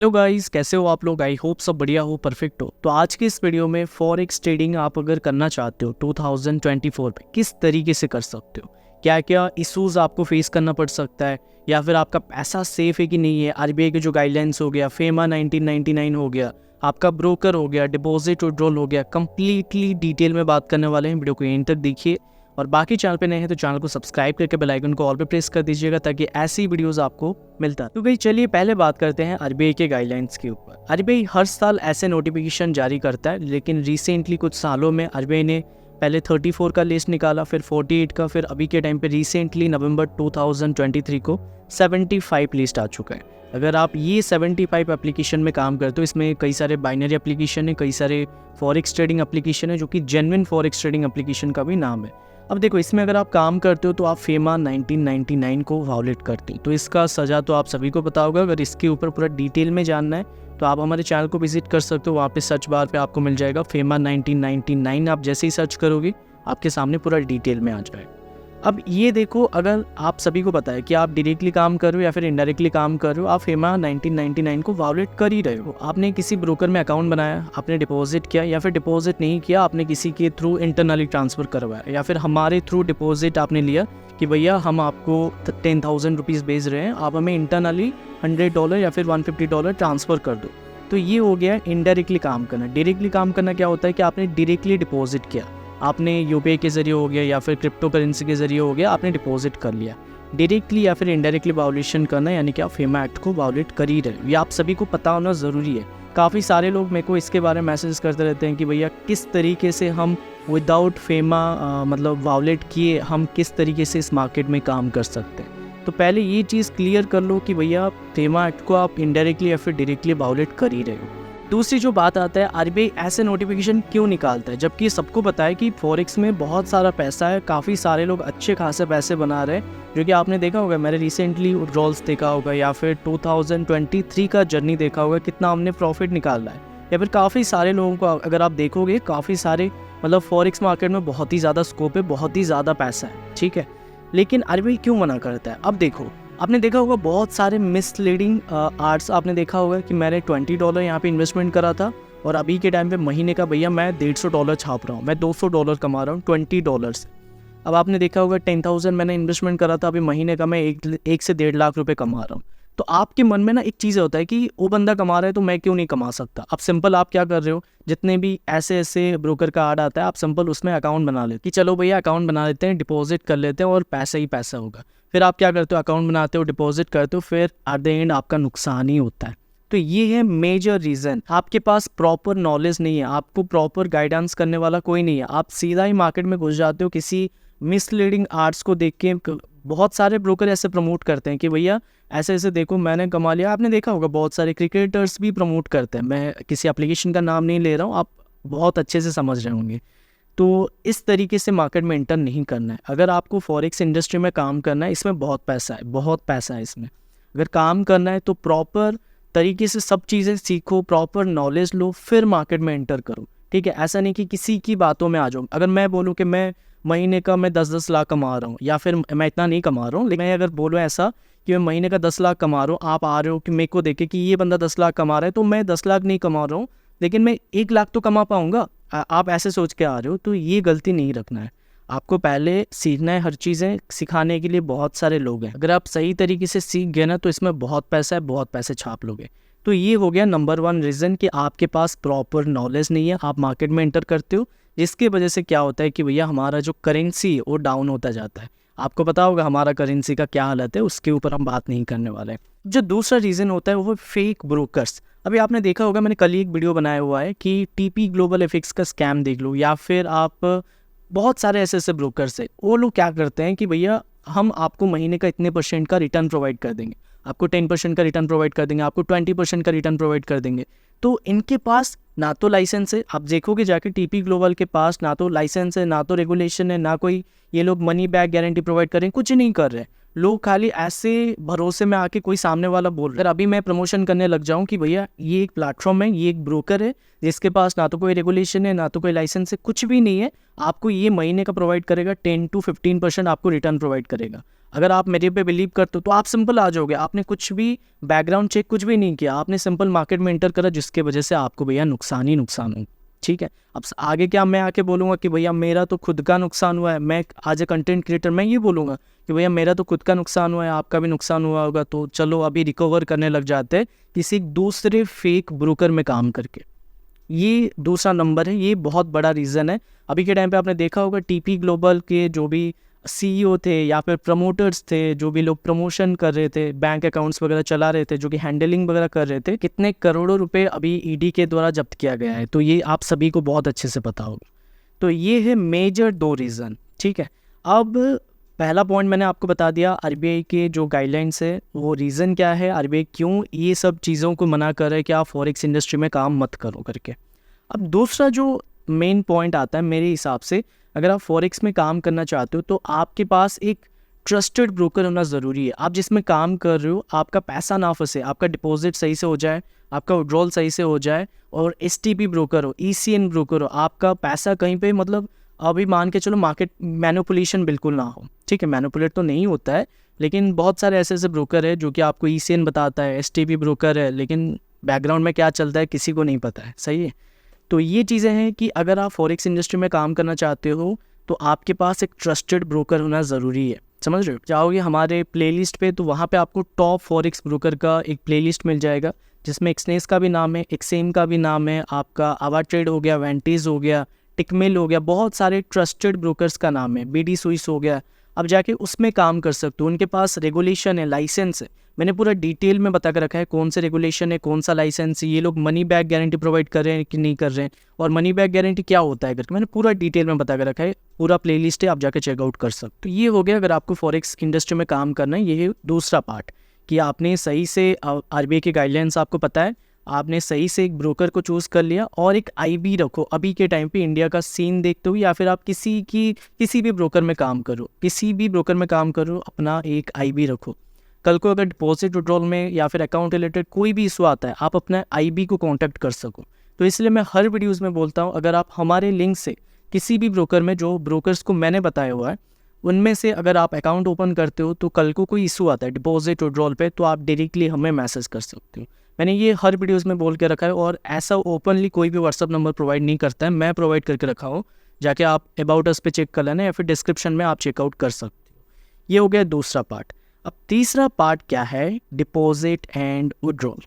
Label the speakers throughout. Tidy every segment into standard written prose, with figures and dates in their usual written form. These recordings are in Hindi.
Speaker 1: हेलो गाइस, कैसे हो आप लोग। आई होप सब बढ़िया हो, परफेक्ट हो। तो आज के इस वीडियो में फॉरेक्स ट्रेडिंग आप अगर करना चाहते हो 2024 में किस तरीके से कर सकते हो, क्या क्या इश्यूज आपको फेस करना पड़ सकता है, या फिर आपका पैसा सेफ है कि नहीं है। आरबीआई के जो गाइडलाइंस हो गया, फेमा 1999 हो गया, आपका ब्रोकर हो गया, डिपॉजिट विड्रॉल हो गया, कंप्लीटली डिटेल में बात करने वाले हैं। वीडियो को एंड तक देखिए और बाकी चैनल पे नए हैं तो चैनल को सब्सक्राइब करके बेल आइकन को ऑल पे प्रेस कर दीजिएगा ताकि ऐसी वीडियोस आपको मिलता है। तो भाई चलिए पहले बात करते हैं आरबीआई के गाइडलाइंस के ऊपर। आरबीआई हर साल ऐसे नोटिफिकेशन जारी करता है, लेकिन रिसेंटली कुछ सालों में आरबीआई ने पहले 34 का लिस्ट निकाला, फिर 48 का, फिर अभी के टाइम पे रिसेंटली नवंबर 2023 को 75 लिस्ट आ चुका है। अगर आप ये 75 एप्लीकेशन में काम करते हो, इसमें कई सारे बाइनरी एप्लीकेशन है, कई सारे फॉरेक्स ट्रेडिंग एप्लीकेशन है, जो कि जेन्युइन फॉरेक्स ट्रेडिंग एप्लीकेशन का भी नाम है। अब देखो, इसमें अगर आप काम करते हो तो आप फेमा 1999 को वायोलेट करते हो, तो इसका सज़ा तो आप सभी को पता होगा। अगर इसके ऊपर पूरा डिटेल में जानना है तो आप हमारे चैनल को विजिट कर सकते हो। वहाँ पे सर्च बार पे आपको मिल जाएगा फेमा 1999। आप जैसे ही सर्च करोगे आपके सामने पूरा डिटेल में आ जाएगा। अब ये देखो, अगर आप सभी को पता है कि आप डायरेक्टली काम कर रहे हो या फिर इनडायरेक्टली काम कर रहे हो, आप फेमा 1999 को वायोलेट कर ही रहे हो। आपने किसी ब्रोकर में अकाउंट बनाया, आपने डिपॉजिट किया, या फिर डिपॉजिट नहीं किया, आपने किसी के थ्रू इंटरनली ट्रांसफ़र करवाया, या फिर हमारे थ्रू डिपॉजिट आपने लिया कि भैया हम आपको 10,000 रुपीज़ भेज रहे हैं, आप हमें इंटरनली $100 या फिर $150 ट्रांसफ़र कर दो। तो ये हो गया इनडायरेक्टली काम करना। डायरेक्टली काम करना क्या होता है कि आपने डायरेक्टली डिपॉजिट किया, आपने यूपीआई के ज़रिए हो गया या फिर क्रिप्टो करेंसी के ज़रिए हो गया, आपने डिपॉजिट कर लिया। डायरेक्टली या फिर इनडायरेक्टली वायोलेशन करना, यानी कि आप फेमा एक्ट को वायोलेट कर ही रहे हो। ये आप सभी को पता होना ज़रूरी है। काफ़ी सारे लोग मेरे को इसके बारे में मैसेज करते रहते हैं कि भैया किस तरीके से हम विदाउट फेमा मतलब वायोलेट किए हम किस तरीके से इस मार्केट में काम कर सकते हैं। तो पहले ये चीज़ क्लियर कर लो कि भैया फेमा एक्ट को आप इनडायरेक्टली या फिर डायरेक्टली वायोलेट कर ही रहे हो। दूसरी जो बात आता है, आरबीआई ऐसे नोटिफिकेशन क्यों निकालता है जबकि सबको पता है कि फॉरेक्स में बहुत सारा पैसा है, काफ़ी सारे लोग अच्छे खासे पैसे बना रहे हैं। जो कि आपने देखा होगा, मैंने रिसेंटली विड्रॉल्स देखा होगा या फिर 2023 का जर्नी देखा होगा, कितना हमने प्रॉफिट निकाला है। या फिर काफ़ी सारे लोगों को अगर आप देखोगे, काफ़ी सारे मतलब फॉरेक्स मार्केट में बहुत ही ज़्यादा स्कोप है, बहुत ही ज़्यादा पैसा है, ठीक है। लेकिन आरबीआई क्यों मना करता है? अब देखो, आपने देखा होगा बहुत सारे मिसलीडिंग आर्ट्स। आपने देखा होगा कि मैंने $20 यहाँ पे इन्वेस्टमेंट करा था और अभी के टाइम पे महीने का भैया मैं $150 छाप रहा हूँ, मैं $200 कमा रहा हूँ $20 से। अब आपने देखा होगा 10,000 मैंने इन्वेस्टमेंट करा था, अभी महीने का मैं एक से 1.5 लाख रुपए कमा रहा हूँ। तो आपके मन में ना एक चीज़ होता है कि वो बंदा कमा रहा है तो मैं क्यों नहीं कमा सकता। अब सिंपल आप क्या कर रहे हो, जितने भी ऐसे ब्रोकर का ऐड आता है, आप सिंपल उसमें अकाउंट बना लेते कि चलो भैया अकाउंट बना लेते हैं, डिपॉजिट कर लेते हैं और पैसा ही पैसा होगा। फिर आप क्या करते हो, अकाउंट बनाते हो, डिपॉजिट करते हो, फिर एट द एंड आपका नुकसान ही होता है। तो ये है मेजर रीज़न, आपके पास प्रॉपर नॉलेज नहीं है, आपको प्रॉपर गाइडेंस करने वाला कोई नहीं है। आप सीधा ही मार्केट में घुस जाते हो किसी मिसलीडिंग आर्ट्स को देख के। बहुत सारे ब्रोकर ऐसे प्रमोट करते हैं कि भैया ऐसे ऐसे देखो मैंने कमा लिया। आपने देखा होगा बहुत सारे क्रिकेटर्स भी प्रमोट करते हैं, मैं किसी एप्लीकेशन का नाम नहीं ले रहा हूँ, आप बहुत अच्छे से समझ रहे होंगे। तो इस तरीके से मार्केट में एंटर नहीं करना है। अगर आपको फॉरेक्स इंडस्ट्री में काम करना है, इसमें बहुत पैसा है, बहुत पैसा है इसमें। अगर काम करना है तो प्रॉपर तरीके से सब चीज़ें सीखो, प्रॉपर नॉलेज लो, फिर मार्केट में एंटर करो, ठीक है। ऐसा नहीं कि किसी की बातों में आ जाओ। अगर मैं बोलूँ कि मैं महीने का मैं 10-10 लाख कमा रहा हूँ, या फिर मैं इतना नहीं कमा रहा हूँ, लेकिन मैं अगर बोलूँ ऐसा कि मैं महीने का 10 लाख कमा रहा हूँ, आप आ रहे हो कि मेरे को देखे कि ये बंदा 10 लाख कमा रहा है, तो मैं 10 लाख नहीं कमा रहा हूँ लेकिन मैं 1 लाख तो कमा पाऊँगा। आप ऐसे सोच के आ रहे हो, तो ये गलती नहीं रखना है। आपको पहले सीखना है, हर चीज़ें सिखाने के लिए बहुत सारे लोग हैं। अगर आप सही तरीके से सीख गए ना तो इसमें बहुत पैसा है, बहुत पैसे छाप लोगे। तो ये हो गया नंबर 1 रीज़न कि आपके पास प्रॉपर नॉलेज नहीं है, आप मार्केट में एंटर करते हो, जिसकी वजह से क्या होता है कि भैया हमारा जो करेंसी है वो डाउन होता जाता है। आपको पता होगा हमारा करेंसी का क्या हालत है, उसके ऊपर हम बात नहीं करने वाले हैं। जो दूसरा रीज़न होता है वो फेक ब्रोकर्स। अभी आपने देखा होगा, मैंने कल ही एक वीडियो बनाया हुआ है कि टीपी ग्लोबल एफएक्स का स्कैम देख लो, या फिर आप बहुत सारे ऐसे ब्रोकर्स है। वो लोग क्या करते हैं कि भैया हम आपको महीने का इतने % का रिटर्न प्रोवाइड कर देंगे, आपको 10% का रिटर्न प्रोवाइड कर देंगे, आपको 20% का रिटर्न प्रोवाइड कर देंगे। तो इनके पास ना तो लाइसेंस है, आप देखोगे जाके टीपी ग्लोबल के पास ना तो लाइसेंस है, ना तो रेगुलेशन है, ना कोई ये लोग मनी बैक गारंटी प्रोवाइड कर रहे हैं, कुछ नहीं कर रहे हैं। लोग खाली ऐसे भरोसे में आके कोई सामने वाला बोल रहा है। अभी मैं प्रमोशन करने लग जाऊं कि भैया ये एक प्लेटफॉर्म है, ये एक ब्रोकर है जिसके पास ना तो कोई रेगुलेशन है, ना तो कोई लाइसेंस है, कुछ भी नहीं है, आपको ये महीने का प्रोवाइड करेगा 10 to 15% आपको रिटर्न प्रोवाइड करेगा। अगर आप मेरे पे बिलीव करते हो तो आप सिंपल आ जाओगे, आपने कुछ भी बैकग्राउंड चेक कुछ भी नहीं किया, आपने सिंपल मार्केट में एंटर करा, जिसके वजह से आपको भैया नुकसान ही नुकसान हो। ठीक है, अब आगे क्या मैं आके बोलूँगा कि भैया मेरा तो खुद का नुकसान हुआ है, मैं आज ए कंटेंट क्रिएटर मैं ये बोलूँगा कि भैया मेरा तो खुद का नुकसान हुआ है, आपका भी नुकसान हुआ होगा, तो चलो अभी रिकवर करने लग जाते हैं किसी दूसरे फेक ब्रोकर में काम करके। ये दूसरा नंबर है, ये बहुत बड़ा रीज़न है। अभी के टाइम पे आपने देखा होगा टीपी ग्लोबल के जो भी सीईओ थे या फिर प्रमोटर्स थे, जो भी लोग प्रमोशन कर रहे थे, बैंक अकाउंट्स वगैरह चला रहे थे, जो कि हैंडलिंग वगैरह कर रहे थे, कितने करोड़ों रुपए अभी ईडी के द्वारा जब्त किया गया है। तो ये आप सभी को बहुत अच्छे से पता होगा। तो ये है मेजर 2 रीज़न। ठीक है, अब पहला पॉइंट मैंने आपको बता दिया, आरबीआई के जो गाइडलाइंस है वो रीज़न क्या है, आरबीआई क्यों ये सब चीज़ों को मना कर रहा है कि आप फॉरेक्स इंडस्ट्री में काम मत करो करके। अब दूसरा जो मेन पॉइंट आता है मेरे हिसाब से, अगर आप फॉरेक्स में काम करना चाहते हो तो आपके पास एक ट्रस्टेड ब्रोकर होना ज़रूरी है। आप जिसमें काम कर रहे हो आपका पैसा ना फंसे, आपका डिपॉजिट सही से हो जाए, आपका विड्रॉल सही से हो जाए, और एसटीपी ब्रोकर हो, ईसीएन ब्रोकर हो, आपका पैसा कहीं पे मतलब अभी मान के चलो मार्केट मैनिपुलेशन बिल्कुल ना हो। ठीक है, मैनिपुलेट तो नहीं होता है, लेकिन बहुत सारे ऐसे ऐसे ब्रोकर है जो कि आपको ईसीएन बताता है, एसटीपी ब्रोकर है, लेकिन बैकग्राउंड में क्या चलता है किसी को नहीं पता है। सही है, तो ये चीज़ें हैं कि अगर आप फॉरेक्स इंडस्ट्री में काम करना चाहते हो तो आपके पास एक ट्रस्टेड ब्रोकर होना ज़रूरी है। समझ रहे हो, जाओगे हमारे प्लेलिस्ट पे तो वहाँ पे आपको टॉप फॉरेक्स ब्रोकर का एक प्लेलिस्ट मिल जाएगा, जिसमें एक्सनेस का भी नाम है, एक्सेम का भी नाम है, आपका आवा ट्रेड हो गया, वेंटीज हो गया, टिकमिल हो गया, बहुत सारे ट्रस्टेड ब्रोकर्स का नाम है, बीडी स्विस हो गया। अब जाके उसमें काम कर सकते हो, उनके पास रेगुलेशन है, लाइसेंस है, मैंने पूरा डिटेल में बता कर रखा है कौन से रेगुलेशन है, कौन सा लाइसेंस है, ये लोग मनी बैक गारंटी प्रोवाइड कर रहे हैं कि नहीं कर रहे हैं, और मनी बैक गारंटी क्या होता है करके मैंने पूरा डिटेल में बता कर रखा है, पूरा प्लेलिस्ट है, आप जाके चेकआउट कर सकते हो। तो ये हो गया अगर आपको फॉरेक्स इंडस्ट्री में काम करना है। ये है दूसरा पार्ट कि आपने सही से आरबीआई के गाइडलाइंस आपको पता है, आपने सही से एक ब्रोकर को चूज़ कर लिया, और एक आईबी रखो। अभी के टाइम पे इंडिया का सीन देखते हुए या फिर आप किसी भी ब्रोकर में काम करो, किसी भी ब्रोकर में काम करो, अपना एक आईबी रखो। कल को अगर डिपॉजिट विड्रॉल में या फिर अकाउंट रिलेटेड कोई भी इशू आता है, आप अपना आईबी को कांटेक्ट कर सको। तो इसलिए मैं हर वीडियोज़ में बोलता हूँ, अगर आप हमारे लिंक से किसी भी ब्रोकर में, जो ब्रोकर्स को मैंने बताया हुआ है उनमें से अगर आप अकाउंट ओपन करते हो, तो कल को कोई इशू आता है डिपॉजिट विड्रॉल पे, तो आप डायरेक्टली हमें मैसेज कर सकते हो। मैंने ये हर वीडियोज़ में बोल के रखा है, और ऐसा ओपनली कोई भी व्हाट्सअप नंबर प्रोवाइड नहीं करता है, मैं प्रोवाइड करके रखा हूँ। जाके आप अबाउट अस पे चेक कर लेना, या फिर डिस्क्रिप्शन में आप चेकआउट कर सकते हो। ये हो गया दूसरा पार्ट। अब तीसरा पार्ट क्या है, डिपॉजिट एंड विड्रॉल।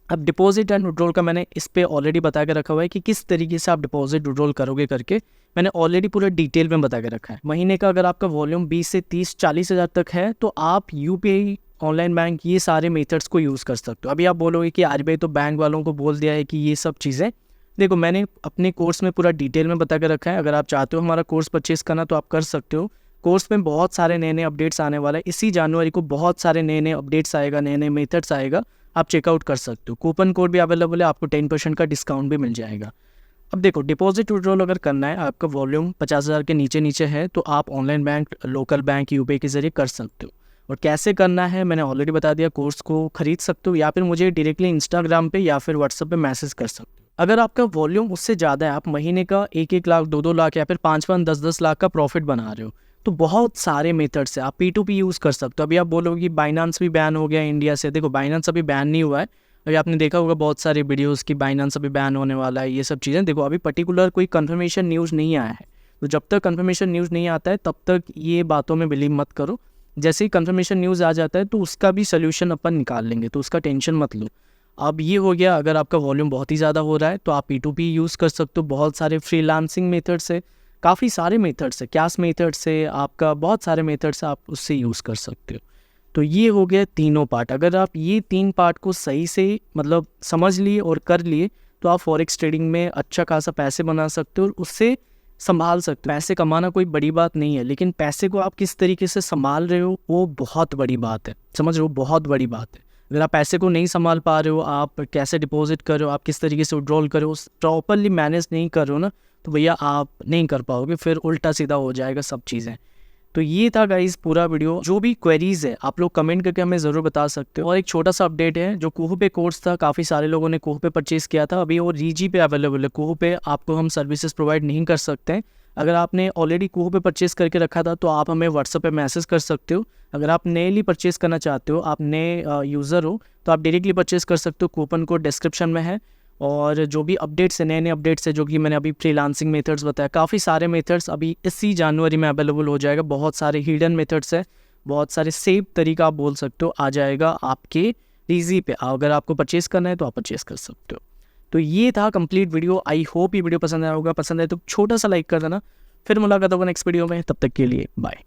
Speaker 1: अब डिपॉजिट एंड विड्रॉल का मैंने इस पे ऑलरेडी बता के रखा हुआ है कि किस तरीके से आप डिपॉजिट विड्रॉल करोगे करके, मैंने ऑलरेडी पूरा डिटेल में बता के रखा है। महीने का अगर आपका वॉल्यूम 20 से 30-40 हज़ार तक है तो आप यूपीआई, ऑनलाइन बैंक, ये सारे मेथड्स को यूज़ कर सकते हो। अभी आप बोलोगे कि आरबीआई तो बैंक वालों को बोल दिया है कि ये सब चीज़ें, देखो मैंने अपने कोर्स में पूरा डिटेल में बता के रखा है। अगर आप चाहते हो हमारा कोर्स परचेज़ करना तो आप कर सकते हो। कोर्स में बहुत सारे नए नए अपडेट्स आने वाला है, इसी जनवरी को बहुत सारे नए नए अपडेट्स आएगा, नए नए मेथड्स आएगा, आप चेकआउट कर सकते हो। कूपन कोड भी अवेलेबल है, आपको 10% का डिस्काउंट भी मिल जाएगा। अब देखो, डिपॉजिट विड्रॉल अगर करना है, आपका वॉल्यूम 50,000 के नीचे नीचे है, तो आप online bank, local bank, UPI के जरिए कर सकते हो। और कैसे करना है मैंने ऑलरेडी बता दिया, कोर्स को खरीद सकते हो, या फिर मुझे डायरेक्टली इंस्टाग्राम पे या फिर व्हाट्सएप पे मैसेज कर सकते हो। अगर आपका वॉल्यूम उससे ज़्यादा है, आप महीने का 1-1 लाख, 2-2 लाख या फिर 5-5, 10-10 लाख का प्रॉफिट बना रहे हो, तो बहुत सारे मेथड्स है, आप P2P यूज़ कर सकते हो। अभी आप बोलोगे कि बाइनेंस भी बैन हो गया इंडिया से, देखो बाइनेंस अभी बैन नहीं हुआ है। अभी आपने देखा होगा बहुत सारे वीडियोस की बाइनेंस अभी बैन होने वाला है, ये सब चीज़ें। देखो अभी पर्टिकुलर कोई कंफर्मेशन न्यूज़ नहीं आया है, तो जब तक कंफर्मेशन न्यूज़ नहीं आता है तब तक ये बातों में बिलीव मत करो। जैसे ही कंफर्मेशन न्यूज़ आ जाता है तो उसका भी सोल्यूशन अपन निकाल लेंगे, तो उसका टेंशन मत लो। अब ये हो गया, अगर आपका वॉल्यूम बहुत ही ज़्यादा हो रहा है तो आप P2P यूज़ कर सकते हो। बहुत सारे फ्रीलांसिंग मेथड्स है, काफ़ी सारे मेथड्स है, कैश मेथड्स है, आपका बहुत सारे मेथड्स आप उससे यूज़ कर सकते हो। तो ये हो गया तीनों पार्ट। अगर आप ये 3 पार्ट को सही से मतलब समझ लिए और कर लिए तो आप फॉरेक्स ट्रेडिंग में अच्छा खासा पैसे बना सकते हो और उससे संभाल सकते हो। पैसे कमाना कोई बड़ी बात नहीं है, लेकिन पैसे को आप किस तरीके से संभाल रहे हो वो बहुत बड़ी बात है, समझ रहे हो, बहुत बड़ी बात है। अगर आप पैसे को नहीं संभाल पा रहे हो, आप कैसे डिपॉजिट कर रहे हो, आप किस tरीके से विड्रॉल कर रहे हो, प्रॉपरली मैनेज नहीं कर रहे हो ना, तो भैया आप नहीं कर पाओगे, फिर उल्टा सीधा हो जाएगा सब चीज़ें। तो ये था गाइस पूरा वीडियो। जो भी क्वेरीज है आप लोग कमेंट करके हमें ज़रूर बता सकते हो। और एक छोटा सा अपडेट है, जो कुहू पे कोर्स था, काफ़ी सारे लोगों ने कुहू पे परचेज़ किया था, अभी वो रीजी पे अवेलेबल है। कुहू पे आपको हम सर्विसेज प्रोवाइड नहीं कर सकते हैं। अगर आपने ऑलरेडी कुहो पे परचेस करके रखा था तो आप हमें व्हाट्सएप पे मैसेज कर सकते हो। अगर आप नएली परचेस करना चाहते हो, आप नए यूज़र हो, तो आप डायरेक्टली परचेस कर सकते हो। कूपन कोड डिस्क्रिप्शन में है। और जो भी अपडेट्स है, नए नए अपडेट्स है, जो कि मैंने अभी फ्रीलांसिंग मेथड्स बताया, काफ़ी सारे मेथड्स अभी इसी जनवरी में अवेलेबल हो जाएगा। बहुत सारे हिडन मेथड्स है, बहुत सारे सेफ तरीका आप बोल सकते हो, आ जाएगा आपके ईजी पे। अगर आपको परचेस करना है तो आप परचेस कर सकते हो। तो ये था कंप्लीट वीडियो। आई होप ये वीडियो पसंद आया होगा। पसंद आए तो छोटा सा लाइक कर देना। फिर मुलाकात होगा नेक्स्ट वीडियो में, तब तक के लिए बाय।